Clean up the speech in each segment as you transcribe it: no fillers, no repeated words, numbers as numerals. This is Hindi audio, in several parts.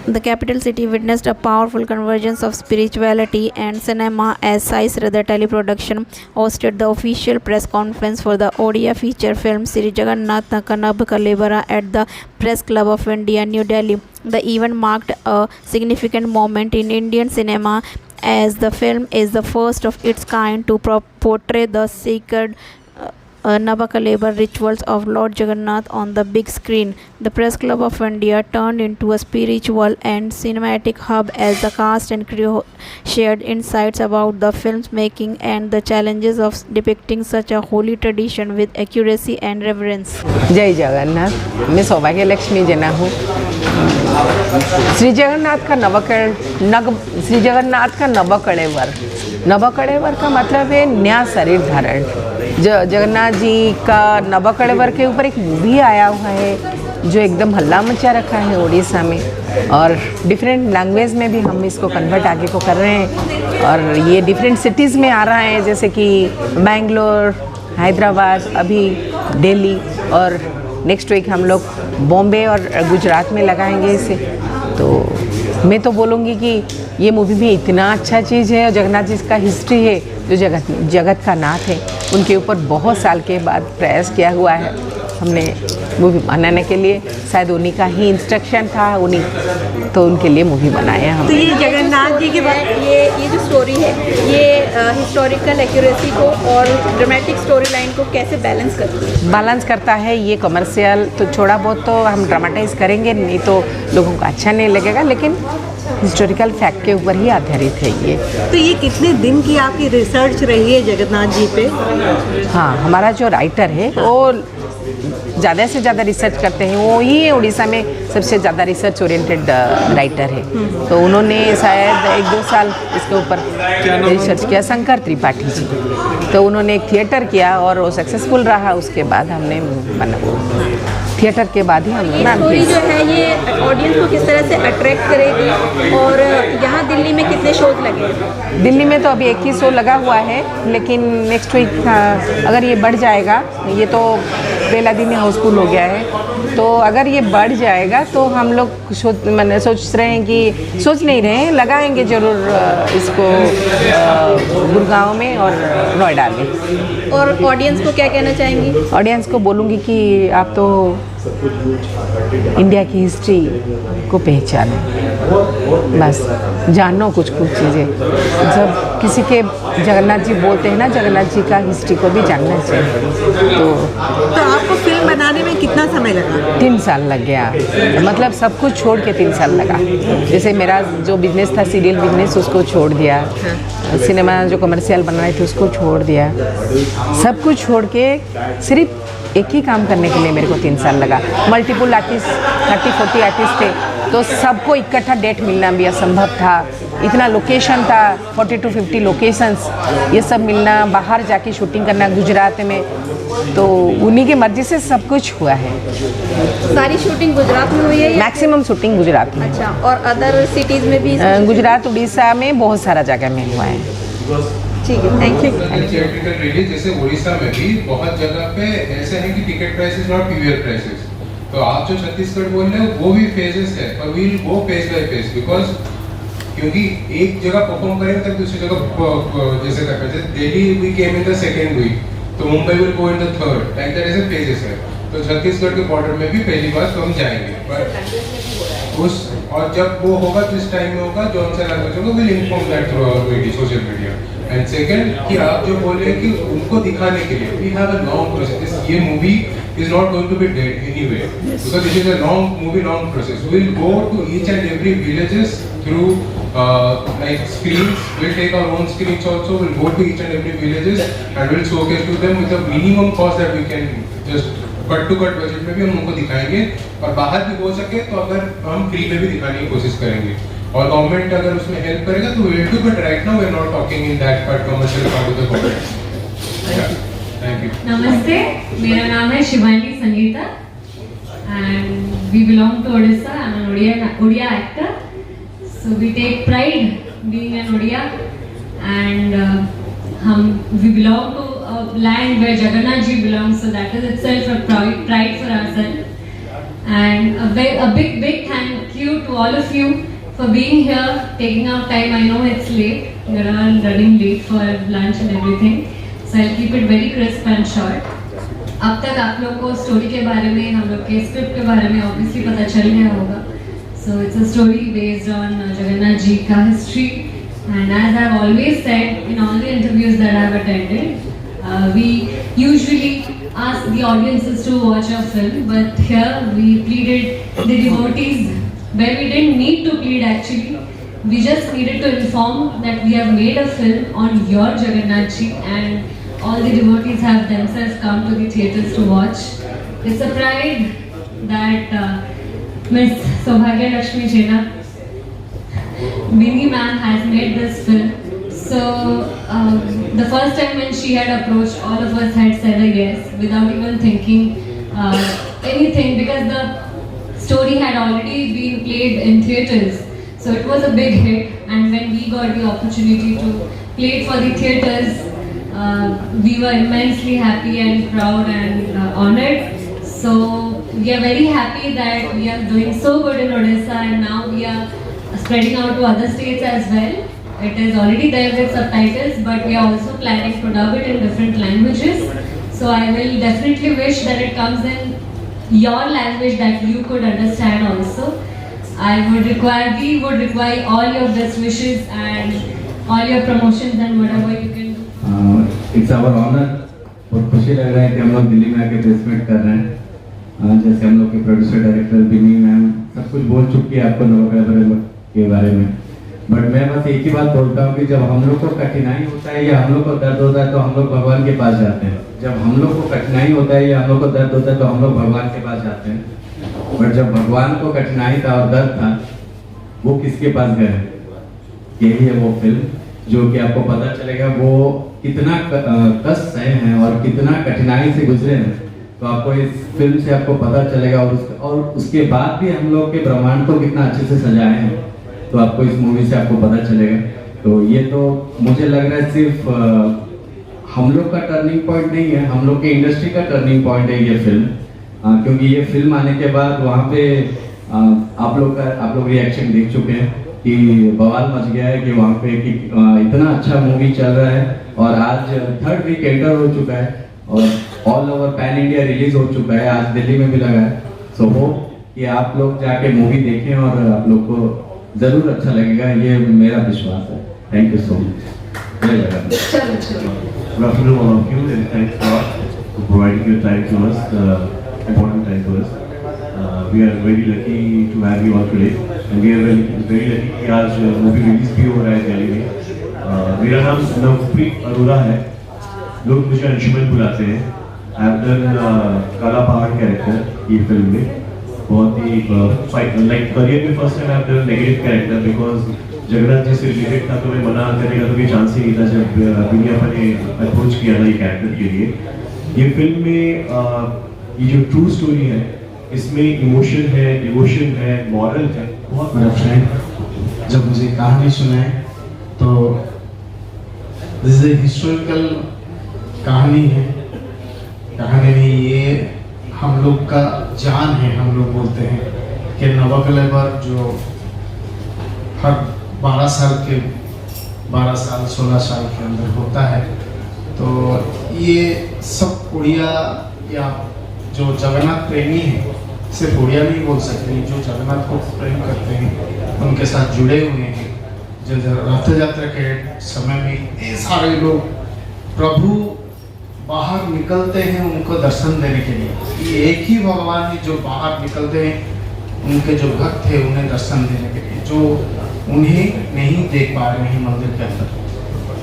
The capital city witnessed a powerful convergence of spirituality and cinema as Sai Sridhar Teleproduction hosted the official press conference for the Odia feature film Sri Jagannath Kanab Kalebara at the Press Club of India, New Delhi. The event marked a significant moment in Indian cinema as the film is the first of its kind to portray the sacred Navakalebar rituals of Lord Jagannath on the big screen. The Press Club of India turned into a spiritual and cinematic hub as the cast and crew shared insights about the film's making and the challenges of depicting such a holy tradition with accuracy and reverence. जय जगन्नाथ। मैं सौभाग्य लक्ष्मी जना हूँ। श्री जगन्नाथ का नवकळेवर का मतलब है नया शरीर धारण। जगन्नाथ जी का नवकळेवर के ऊपर एक मूवी आया हुआ है जो एकदम हल्ला मचा रखा है उड़ीसा में, और डिफरेंट लैंग्वेज में भी हम इसको कन्वर्ट आगे को कर रहे हैं, और ये डिफरेंट सिटीज़ में आ रहा है जैसे कि बेंगलोर, हैदराबाद, अभी दिल्ली, और नेक्स्ट वीक हम लोग बॉम्बे और गुजरात में लगाएंगे इसे। तो मैं तो बोलूँगी कि ये मूवी भी इतना अच्छा चीज़ है, और जगन्नाथ जी का हिस्ट्री है जो जगत का नाथ है, उनके ऊपर बहुत साल के बाद प्रयास किया हुआ है हमने मूवी बनाने के लिए। शायद उन्हीं का ही इंस्ट्रक्शन था, उन्हीं तो उनके लिए मूवी बनाए हम। तो ये जगन्नाथ जी के बाद ये जो स्टोरी है ये हिस्टोरिकल एक्यूरेसी को और ड्रामेटिक स्टोरी लाइन को कैसे बैलेंस करता है। ये कमर्शियल तो थोड़ा बहुत तो हम ड्रामेटाइज करेंगे, नहीं तो लोगों को अच्छा नहीं लगेगा, लेकिन हिस्टोरिकल फैक्ट के ऊपर ही आधारित है ये। तो ये कितने दिन की आपकी रिसर्च रही है जगन्नाथ जी पे? हाँ, हमारा जो राइटर है वो ज़्यादा से ज़्यादा रिसर्च करते हैं, वो ही उड़ीसा में सबसे ज़्यादा रिसर्च ओरिएंटेड राइटर है। तो उन्होंने शायद 1-2 साल इसके ऊपर रिसर्च किया, शंकर त्रिपाठी जी। तो उन्होंने एक थिएटर किया और वो सक्सेसफुल रहा, उसके बाद हमने थिएटर के बाद ही हम स्टोरी जो है ये ऑडियंस को किस तरह से अट्रैक्ट करेगी, और यहाँ दिल्ली में कितने शोज लगे? दिल्ली में तो अभी 1 ही शो लगा हुआ है, लेकिन नेक्स्ट वीक अगर ये बढ़ जाएगा, ये तो पहला दिन ही हाउसफुल हो गया है, तो अगर ये बढ़ जाएगा तो हम लोग सोच रहे हैं कि लगाएंगे ज़रूर इसको गुड़गांव में और नोएडा में। और ऑडियंस को क्या कहना चाहेंगी? ऑडियंस को बोलूँगी कि आप तो इंडिया की हिस्ट्री को पहचानो, बस जानो कुछ चीज़ें। जब किसी के जगन्नाथ जी बोलते हैं ना, जगन्नाथ जी का हिस्ट्री को भी जानना चाहिए। तो आपको फिल्म बनाने में कितना समय लगा? 3 साल लग गया, मतलब सब कुछ छोड़ के 3 साल लगा। जैसे मेरा जो बिजनेस था, सीरियल बिजनेस, उसको छोड़ दिया, सिनेमा जो कमर्शियल बन रहे थे उसको छोड़ दिया, सब कुछ छोड़ के सिर्फ एक ही काम करने के लिए मेरे को 3 साल लगा। मल्टीपल आर्टिस्ट, 30-40 आर्टिस्ट थे, तो सबको इकट्ठा डेट मिलना भी असंभव था। इतना लोकेशन था, 40-50 लोकेशंस, ये सब मिलना, बाहर जाके शूटिंग करना गुजरात में, तो उन्हीं की मर्जी से सब कुछ हुआ है। सारी शूटिंग गुजरात में हुई है? मैक्सिमम शूटिंग गुजरात में। अच्छा, और अदर सिटीज़ में भी? गुजरात, उड़ीसा में बहुत सारा जगह में हुआ है। ठीक है, थैंक यू। थिएट्रिकल रिलीज जैसे उड़ीसा में भी बहुत जगह पे ऐसे है कि ticket prices not PVR prices. तो आप जो छत्तीसगढ़ बोल रहे हो वो भी फेजेस है, पर we will go phase by phase, because क्योंकि एक जगह परफॉर्म करेंगे तब दूसरी जगह जैसे करते हैं। Delhi we came in the second week, तो Mumbai will go in the third, like that ऐसे फेजेस है। तो छत्तीसगढ़ के बॉर्डर में भी पहली बार तो हम जाएंगे, पर उस और जब वो होगा जिस टाइम में होगा जो उनसे लैंग्वेज होगा, will inform that through our media, social media. And second कि आप जो बोल रहे हैं कि उनको दिखाने के लिए we have a long process. ये movie is not going to be dead anyway, because it is a long movie, long process. We will go to each and every villages through like screens. We'll take our own screens also. We'll go to each and every villages and we'll showcase to them with a minimum cost that we can just cut to cut budget में भी हम उनको दिखाएंगे, और बाहर भी हो सके तो अगर हम फ्री में भी दिखाने की कोशिश करेंगे, और गवर्नमेंट अगर उसमें हेल्प करेगा तो we will do, but right now we are not talking in that part, commercial part of the government. Thank you. नमस्ते, मेरा नाम है Shivani Sangeeta and we belong to Odisha. I am an Odia actor, so we take pride being an Odia, and we belong to a land where Jagannath ji belongs, so that is itself a pride for ourselves. And a big thank you to all of you for being here, taking out time. I know it's late. You're all running late for lunch and everything. So I'll keep it very crisp and short. अब तक आप लोग को स्टोरी के बारे में, हम लोग के स्क्रिप्ट के बारे में ऑब्वियसली पता चल गया होगा. So it's a story based on Jagannath ji का history. And as I've always said in all the interviews that I've attended, we usually ask the audiences to watch a film, but here we pleaded the devotees where we didn't need to plead actually. We just needed to inform that we have made a film on your Jagannath ji, and all the devotees have themselves come to the theatres to watch. It's a pride that Miss Saubhagya Lakshmi Jena, Bini ma'am, has made this film. So the first time when she had approached, all of us had said a yes without even thinking anything, because the story had already been played in theatres. So it was a big hit, and when we got the opportunity to play it for the theatres, we were immensely happy and proud and honored. So we are very happy that we are doing so good in Odisha, and now we are spreading out to other states as well. It is already there with subtitles, but we are also planning to dub it in different languages. So I will definitely wish that it comes in your language that you could understand also. We would require all your best wishes and all your promotions and whatever you can do. It's our honor. बहुत खुशी लग रहा है कि हम लोग दिल्ली में आके प्लेसमेंट कर रहे हैं. जैसे हम लोग के प्रोड्यूसर डायरेक्टर बिनी मैम सब कुछ बोल चुकी है आपको नवकलेवर के बारे में, बट मैं बस एक ही बात बोलता हूँ कि जब हम लोग को कठिनाई होता है या हम लोग को दर्द होता है तो हम लोग भगवान के पास जाते हैं. जब हम लोग को कठिनाई होता है या हम लोग को दर्द होता है तो हम लोग भगवान के पास जाते हैं. बट जब भगवान को कठिनाई था और दर्द था, वो किसके पास गए? यही है वो फिल्म जो कि आपको पता चलेगा वो कितना कष्ट सहे हैं और कितना कठिनाई से गुजरे हैं. तो आपको इस फिल्म से आपको पता चलेगा, और उसके बाद भी हम लोग के ब्रह्मांड को कितना अच्छे से सजाए हैं, तो आपको इस मूवी से आपको पता चलेगा. तो ये तो मुझे लग रहा है सिर्फ हम लोग का टर्निंग पॉइंट नहीं है, हम लोग के इंडस्ट्री का टर्निंग पॉइंट है ये फिल्म. क्योंकि ये फिल्म आने के बाद वहाँ पे आप लोग रिएक्शन देख चुके हैं कि बवाल मच गया है कि वहाँ पे कि इतना अच्छा मूवी चल रहा है, और आज 3rd वीक एंटर हो चुका है और all over pan India release हो चुका है. आज दिल्ली में भी लगा है. सो होप कि आप लोग जाके मूवी देखें और आप लोग को जरूर अच्छा लगेगा, ये मेरा विश्वास है. Thank you so much. जय Jagannath. Good afternoon all of you, and thanks a lot for providing your time to us, important time to us. We are very lucky to have you all today, and we are very lucky कि आज मूवी रिलीज भी हो रहा है दिल्ली में. मेरा नाम नवप्रीत अरोड़ा है, लोग मुझे अंशुमन बुलाते हैं. आई हैव डन काला पहाड़ कैरेक्टर ये फिल्म में. बहुत ही लाइक करियर में first time I have done negative character, because Jagannath ji से रिलेटेड था तो मैं मना करने का तो कोई चांस ही नहीं था जब दुनिया ने अप्रोच किया था ये कैरेक्टर के लिए. ये फिल्म में ये जो ट्रू स्टोरी है, इसमें इमोशन है, डिवोशन है, मॉरल है. बहुत मेरा फ्रेंड जब मुझे कहानी सुनाए तो दिस इज हिस्टोरिकल कहानी है. कहानी में ये हम लोग का जान है. हम लोग बोलते हैं कि नवकलेवर जो हर 12 साल 16 साल के अंदर होता है, तो ये सब उड़िया या जो जगन्नाथ प्रेमी हैं, सिर्फ उड़िया नहीं बोल सकते, जो जगन्नाथ को प्रेम करते हैं उनके साथ जुड़े हुए हैं. जो रथ यात्रा के समय में इतने सारे लोग प्रभु बाहर निकलते हैं उनको दर्शन देने के लिए. ये एक ही भगवान है जो बाहर निकलते हैं उनके जो भक्त थे उन्हें दर्शन देने के लिए, जो उन्हें नहीं देख पा रहे हैं मंदिर के अंदर,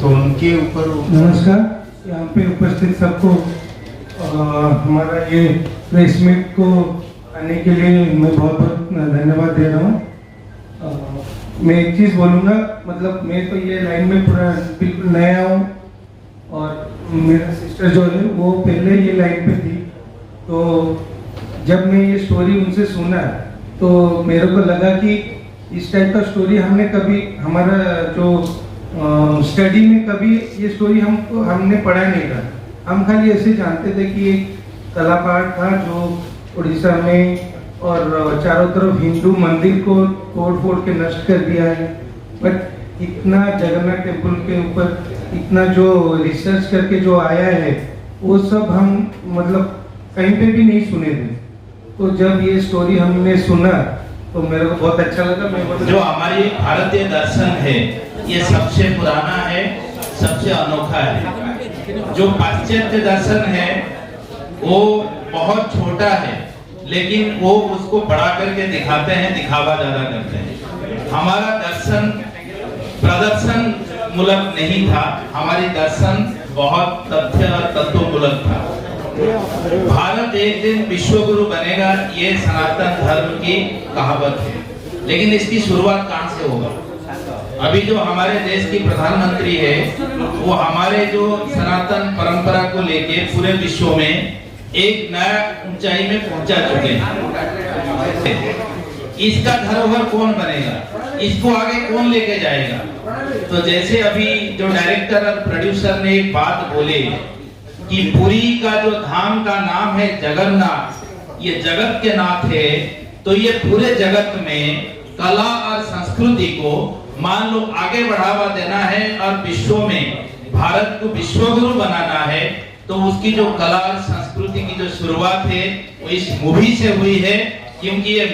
तो उनके ऊपर. नमस्कार. यहाँ पे उपस्थित सबको हमारा ये प्रेस मीट को आने के लिए मैं बहुत बहुत धन्यवाद दे रहा हूँ. मैं एक चीज़ बोलूँगा, मतलब मैं तो ये लाइन में पूरा बिल्कुल नया हूँ, और मेरा सिस्टर जो है वो पहले ये लाइन पे थी. तो जब मैं ये स्टोरी उनसे सुना तो मेरे को लगा कि इस टाइप का स्टोरी हमने कभी हमारा जो स्टडी में कभी ये स्टोरी हमने पढ़ा नहीं था. हम खाली ऐसे जानते थे कि एक कला पाठ था जो उड़ीसा में और चारों तरफ हिंदू मंदिर को तोड़ फोड़ के नष्ट कर दिया है। बट इतना जगन्नाथ टेम्पल के ऊपर इतना जो रिसर्च करके जो आया है वो सब हम मतलब कहीं पे भी नहीं सुने थे। तो जब ये स्टोरी हमने सुना तो मेरे को बहुत अच्छा लगा। जो हमारी भारतीय दर्शन है ये सबसे पुराना है, सबसे अनोखा है। जो पाश्चात्य दर्शन है वो बहुत छोटा है, लेकिन वो उसको बड़ा करके दिखाते हैं, दिखावा ज्यादा करते हैं। हमारा दर्शन प्रदर्शन मूलक नहीं था, हमारी दर्शन बहुत तथ्य और तत्व मूलक था। भारत एक दिन विश्व गुरु बनेगा, ये सनातन धर्म की कहावत है, लेकिन इसकी शुरुआत कहां से होगा? अभी जो हमारे देश की प्रधानमंत्री है वो हमारे जो सनातन परंपरा को लेके पूरे विश्व में एक नया ऊंचाई में पहुंचा चुके हैं। इसका धरोहर कौन बनेगा? इसको आगे कौन लेके जाएगा? तो जैसे अभी जो डायरेक्टर और प्रोड्यूसर ने एक बात बोली कि पुरी का जो धाम का नाम है जगन्नाथ, ये जगत के नाथ है, तो ये पूरे जगत में कला और संस्कृति को मान लो आगे बढ़ावा देना है और विश्व में भारत को विश्व गुरु बनाना है। तो उसकी जो कला और संस्कृति की जो शुरुआत है वो इस मूवी से हुई है, क्योंकि ये